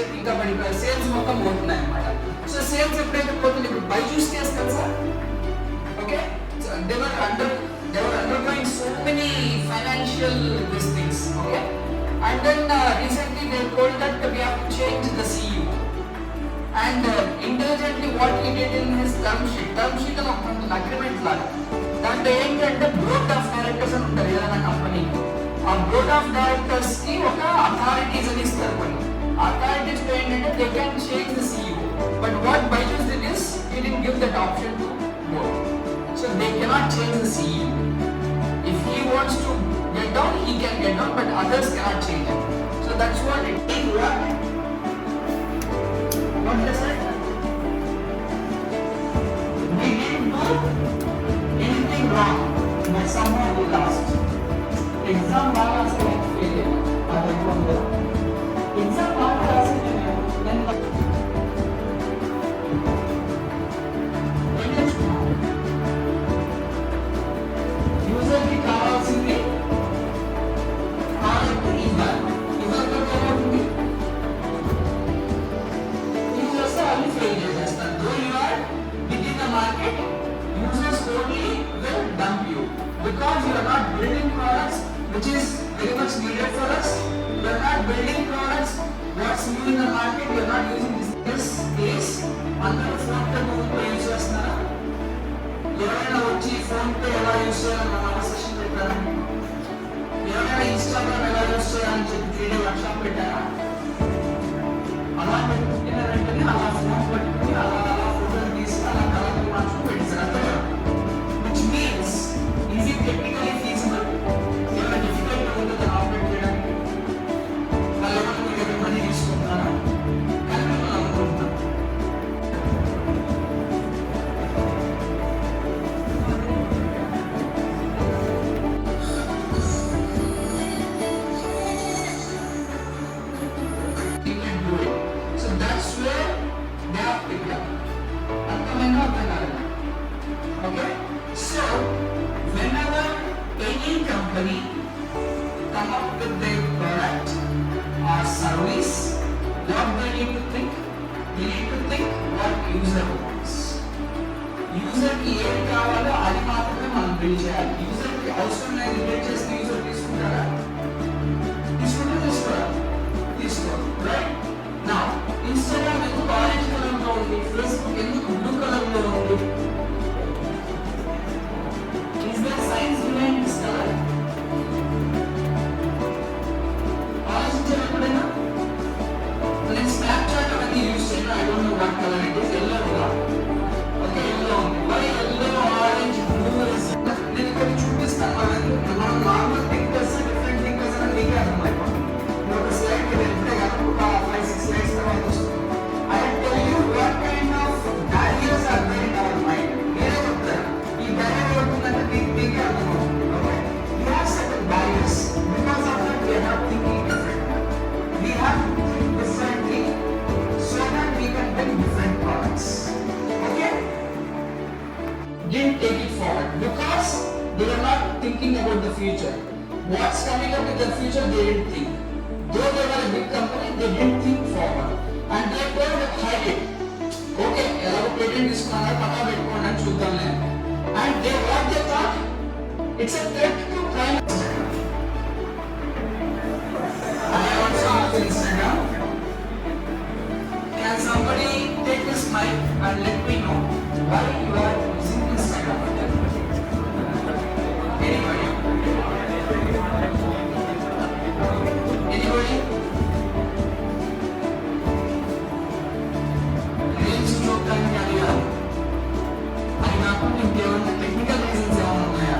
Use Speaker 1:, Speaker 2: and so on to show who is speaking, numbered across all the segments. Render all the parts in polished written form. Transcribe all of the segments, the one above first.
Speaker 1: చెప్పి ఇంకా పడిపోయారు, సేల్స్ మొత్తం పోతున్నాయి అన్నమాట. సో సేల్స్ ఎప్పుడైతే పోతుంది, ఇప్పుడు బైజూస్ కేసు తెలుసా? Okay, they were undergoing so many financial these things, okay, and then recently they told that we have to change the CEO, and intelligently what he did in his term sheet అని ఒక agreement లాగా, దాంట్లో ఏంటంటే board of directors అని ఉంటారు ఏదైనా company, ఆ board of directors కి ఒక అథారిటీస్ అని ఇస్తారు. కొన్ని అథారిటీస్ ఏంటంటే they can change the CEO, but what Byju's did is he didn't give that option to board. So they cannot change the CEO. If he wants to get down, he can get down, but others cannot change it. So that's what it is. What does it? We didn't do anything wrong, but somehow we lost. Exam baga select failure. Exam baga select then because you are not building products which is very much needed for us. You are not building products what's new in the market. You are not using this case. అందరూ phone pay Google pay use చేస్తున్నారా? ఎవరైనా వచ్చి phone pay ఎలా use చేయాలని మన session పెట్టారా? ఎవరైనా Instagram ఎలా యూజ్ చేయాలని చెప్పి 3D వర్క్షాప్ పెట్టారా? అలా పెట్టిన వెంటనే అలా ఫోన్ పట్టుకుని అలా ఫోటోలు తీసి అలా కలర్ మార్చుకుని పెట్టేశారు. Which means is it technically feasible? It's difficult to do the operate చేయడానికి. వాళ్ళ దగ్గర మనీ తీసుకుంటారా? కానీ మనం అనుకుంటాం. You can do it. So that's where they have picked up. అర్థమైందా? అర్థం కాలేదా? Okay? So whenever any company come up with their product or service, what they need to think? They need to think what user wants. User ki ఏది కావాలో అది మాత్రమే మనం build చేయాలి. User కి అవసరం లేని బిల్డ్ చేస్తే యూజర్ తీసుకుంటారా? తీసుకోరు. రైట్? నౌ ఇన్స్టాగ్రామ్ ఎందుకు ఆరెంజ్ కలర్ లో ఉంది, ఫేస్బుక్ ఎందుకు బ్లూ కలర్ లో ఉంది? Science behind this color. ఆలోచించారా? నేను స్నాప్చాట్ అనేది యూజ్ చేయను. I don't know what color it is. Yellow కదా? Okay, yellow ఉంది. Why yellow, orange, blue is? నేను ఇక్కడ చూపిస్తాను. మనం నార్మల్ థింకర్స్ డిఫరెంట్ థింకర్స్ అని మీకే అర్థమైపోతుంది. ఒక స్లైడ్ మీద ఎప్పుడే కాదు ఒక 5-6 స్లైడ్స్ తర్వాత వస్తుంది. I tell you what kind of barriers are there in our mind. మీరే చెప్తారు ఈ barrier అవుతుందంటే మీకే అర్థమవుతుంది. We have certain barriers. Because of that, we are not thinking differently. We have to think differently so that we can build different products. Okay? Didn't take it forward because they were not thinking about the future. What's coming up in the future, they didn't think. Though they were a big company, they didn't think forward. And they were hide it. Okay, ellago patent iskunnaru pakka pettukondi ani chuddamle. And they what they thought? It's a threat to climate. I also use Instagram. Can somebody take this mic and let me know why you are using Instagram? Anybody? Anybody? Reels చూడడానికి అడిగారు. అది కాకుండా ఇంకేమైనా technical reasons ఏమైనా ఉన్నాయా?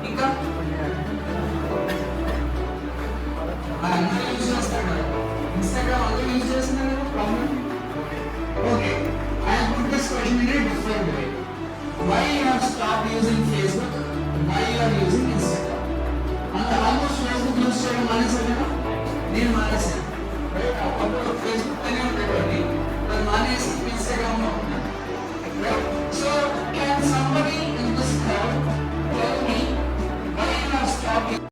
Speaker 1: ఇంకా అందరూ use చేస్తారు. ఇన్స్టాగ్రామ్ అందరూ యూజ్ చేస్తున్నారు. Problem okay. I have put this question in a different way. Why you have stopped using Facebook? Why you are using Instagram? And almost Facebook use చేయడం మానేసాను. నేను మానేసాను. రైట్? అప్పుడు Facebook